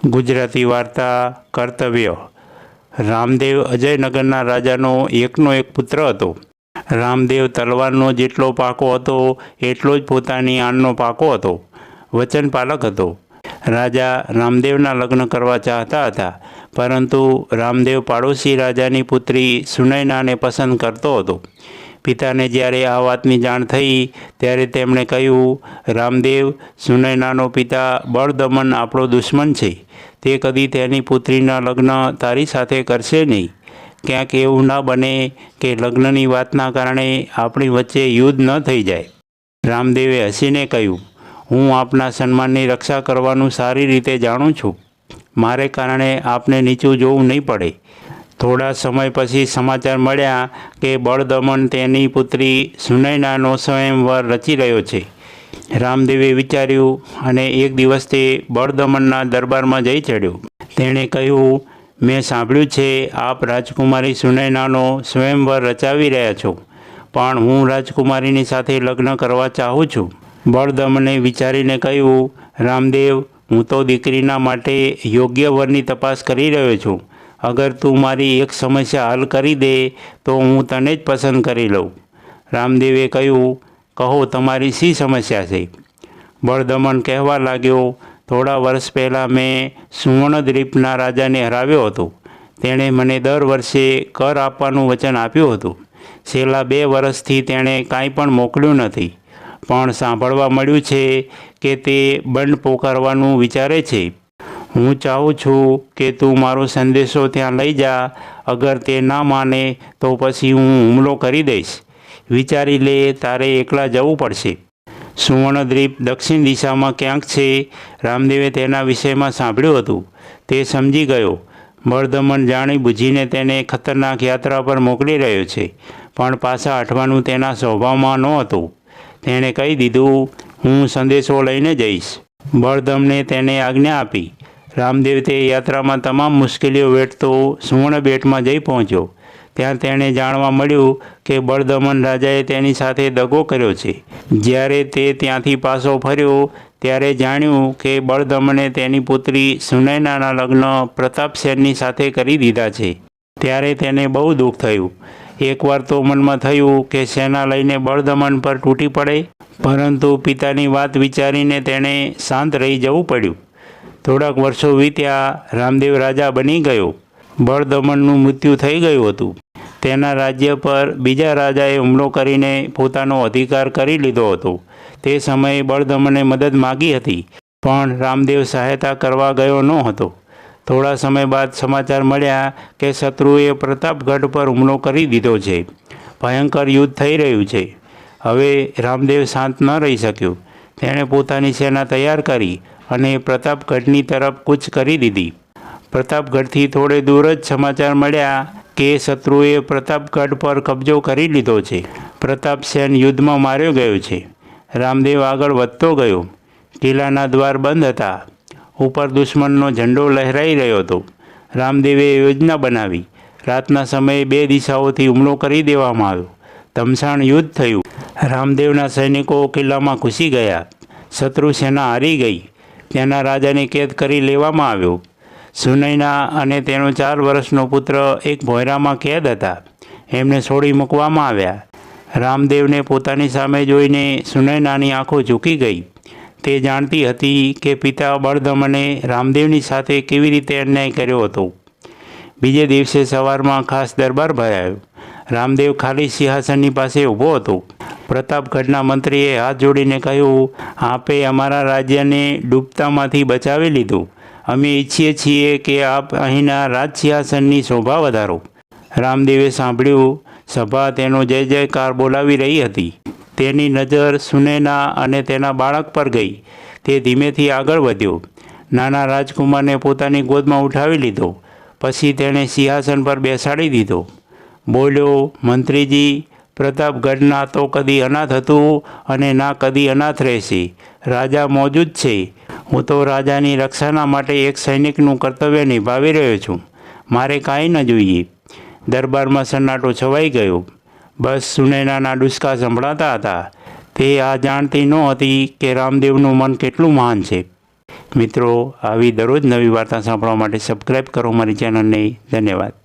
ગુજરાતી વાર્તા કર્તવ્ય. રામદેવ અજયનગરના રાજાનો એકનો એક પુત્ર હતો. રામદેવ તલવારનો જેટલો પાકો હતો એટલો જ પોતાની આનનો પાકો હતો. વચનપાલક હતો. રાજા રામદેવના લગ્ન કરવા ચાહતા હતા, પરંતુ રામદેવ પાડોશી રાજાની પુત્રી સુનયનાને પસંદ કરતો હતો. પિતાને જ્યારે આ વાતની જાણ થઈ ત્યારે તેમણે કહ્યું, રામદેવ, સુનયનાનો પિતા બળદમન આપણો દુશ્મન છે. તે કદી તેની પુત્રીના લગ્ન તારી સાથે કરશે નહીં. ક્યાંક એવું ના બને કે લગ્નની વાતના કારણે આપણી વચ્ચે યુદ્ધ ન થઈ જાય. રામદેવે હસીને કહ્યું, હું આપના સન્માનની રક્ષા કરવાનું સારી રીતે જાણું છું. મારે કારણે આપને નીચું જોવું નહીં પડે. થોડા સમય પછી સમાચાર મળ્યા કે બળદમન તેની પુત્રી સુનયનાનો સ્વયંવર રચી રહ્યો છે. રામદેવે વિચાર્યું અને એક દિવસ તે બળદમનના દરબારમાં જઈ ચડ્યો. તેણે કહ્યું, મેં સાંભળ્યું છે આપ રાજકુમારી સુનયનાનો સ્વયંવર રચાવી રહ્યા છો, પણ હું રાજકુમારીની સાથે લગ્ન કરવા ચાહું છું. બળદમને વિચારીને કહ્યું, રામદેવ, હું તો દીકરીના માટે યોગ્ય વરની તપાસ કરી રહ્યો છું. અગર તું મારી એક સમસ્યા હલ કરી દે તો હું તને જ પસંદ કરી લઉં. રામદેવે કહ્યું, કહો તમારી શી સમસ્યા છે? બળદમન કહેવા લાગ્યો, થોડા વર્ષ પહેલાં મેં સુવર્ણદ્વીપના રાજાને હરાવ્યો હતો. તેણે મને દર વર્ષે કર આપવાનું વચન આપ્યું હતું. છેલ્લા 2 વર્ષથી તેણે કાંઈ પણ મોકલ્યું નથી. પણ સાંભળવા મળ્યું છે કે તે બંધ પોકારવાનું વિચારે છે. હું ચાહું છું કે તું મારો સંદેશો ત્યાં લઈ જા. અગર તે ના માને તો પછી હું હુમલો કરી દઈશ. વિચારી લે, તારે એકલા જવું પડશે. સુવર્ણદ્વીપ દક્ષિણ દિશામાં ક્યાંક છે. રામદેવે તેના વિષયમાં સાંભળ્યું હતું. તે સમજી ગયો, બળદમન જાણી બૂજીને તેને ખતરનાક યાત્રા પર મોકલી રહ્યો છે, પણ પાછા હટવાનું તેના સ્વભાવમાં નહોતું. તેણે કહી દીધું, હું સંદેશો લઈને જઈશ. બળદમને તેને આજ્ઞા આપી. રામદેવ તે યાત્રામાં તમામ મુશ્કેલીઓ વેઠતો સુવર્ણબેટમાં જઈ પહોંચ્યો. ત્યાં તેણે જાણવા મળ્યું કે બળદમન રાજાએ તેની સાથે દગો કર્યો છે. જ્યારે તે ત્યાંથી પાછો ફર્યો ત્યારે જાણ્યું કે બળદમને તેની પુત્રી સુનયનાના લગ્ન પ્રતાપસેનની સાથે કરી દીધા છે. ત્યારે તેને બહુ દુઃખ થયું. એકવાર તો મનમાં થયું કે સેના લઈને બળદમન પર તૂટી પડે, પરંતુ પિતાની વાત વિચારીને તેણે શાંત રહી જવું પડ્યું. થોડાક વર્ષો વીત્યા. રામદેવ રાજા બની ગયો. બળદમનનું મૃત્યુ થઈ ગયું હતું. તેના રાજ્ય પર બીજા રાજાએ હુમલો કરીને પોતાનો અધિકાર કરી લીધો હતો. તે સમયે બળદમને મદદ માગી હતી, પણ રામદેવ સહાયતા કરવા ગયો ન હતો. થોડા સમય બાદ સમાચાર મળ્યા કે શત્રુએ પ્રતાપગઢ પર હુમલો કરી દીધો છે. ભયંકર યુદ્ધ થઈ રહ્યું છે. હવે રામદેવ શાંત ન રહી શક્યો. તેણે પોતાની સેના તૈયાર કરી અને પ્રતાપગઢની તરફ કૂચ કરી દીધી. પ્રતાપગઢથી થોડે દૂર જ સમાચાર મળ્યા કે શત્રુએ પ્રતાપગઢ પર કબજો કરી લીધો છે. પ્રતાપસેન યુદ્ધમાં માર્યો ગયો છે. રામદેવ આગળ વધતો ગયો. કિલ્લાના દ્વાર બંધ હતા. ઉપર દુશ્મનનો ઝંડો લહેરાઈ રહ્યો હતો. રામદેવે યોજના બનાવી. રાતના સમયે 2 દિશાઓથી હુમલો કરી દેવામાં આવ્યો. ધમસાણ યુદ્ધ થયું. રામદેવના સૈનિકો કિલ્લામાં ઘૂસી ગયા. શત્રુ સેના હારી ગઈ. તેના રાજાને કેદ કરી લેવામાં આવ્યો. સુનયના અને તેનો 4 વર્ષનો પુત્ર એક ભોંયરામાં કેદ હતા. એમને છોડી મૂકવામાં આવ્યા. રામદેવને પોતાની સામે જોઈને સુનયનાની આંખો ઝૂકી ગઈ. તે જાણતી હતી કે પિતા બળદમને રામદેવની સાથે કેવી રીતે અન્યાય કર્યો હતો. બીજે દિવસે સવારમાં ખાસ દરબાર ભરાયો. રામદેવ ખાલી સિંહાસનની પાસે ઊભો હતો. પ્રતાપગઢના મંત્રીએ હાથ જોડીને કહ્યું, આપે અમારા રાજ્યને ડૂબતામાંથી બચાવી લીધું. અમે ઈચ્છીએ છીએ કે આપ અહીંના રાજસિંહાસનની શોભા વધારો. રામદેવે સાંભળ્યું. સભા તેનો જય જયકાર બોલાવી રહી હતી. તેની નજર સુનયના અને તેના બાળક પર ગઈ. તે ધીમેથી આગળ વધ્યો. નાના રાજકુમારને પોતાની ગોદમાં ઉઠાવી લીધો. પછી તેણે સિંહાસન પર બેસાડી દીધો. બોલ્યો, મંત્રીજી, પ્રતાપગઢના તો કદી અનાથ હતું અને ના કદી અનાથ રહેશે. રાજા મોજૂદ છે. હું તો રાજાની રક્ષાના માટે એક સૈનિકનું કર્તવ્ય નિભાવી રહ્યો છું. મારે કાંઈ ન જોઈએ. દરબારમાં સન્નાટો છવાઈ ગયો. બસ સુનયનાના ડુસકા સંભળાતા હતા. તે આ જાણતી નહોતી કે રામદેવનું મન કેટલું મહાન છે. મિત્રો, આવી દરરોજ નવી વાર્તા સાંભળવા માટે સબસ્ક્રાઈબ કરો મારી ચેનલને. ધન્યવાદ.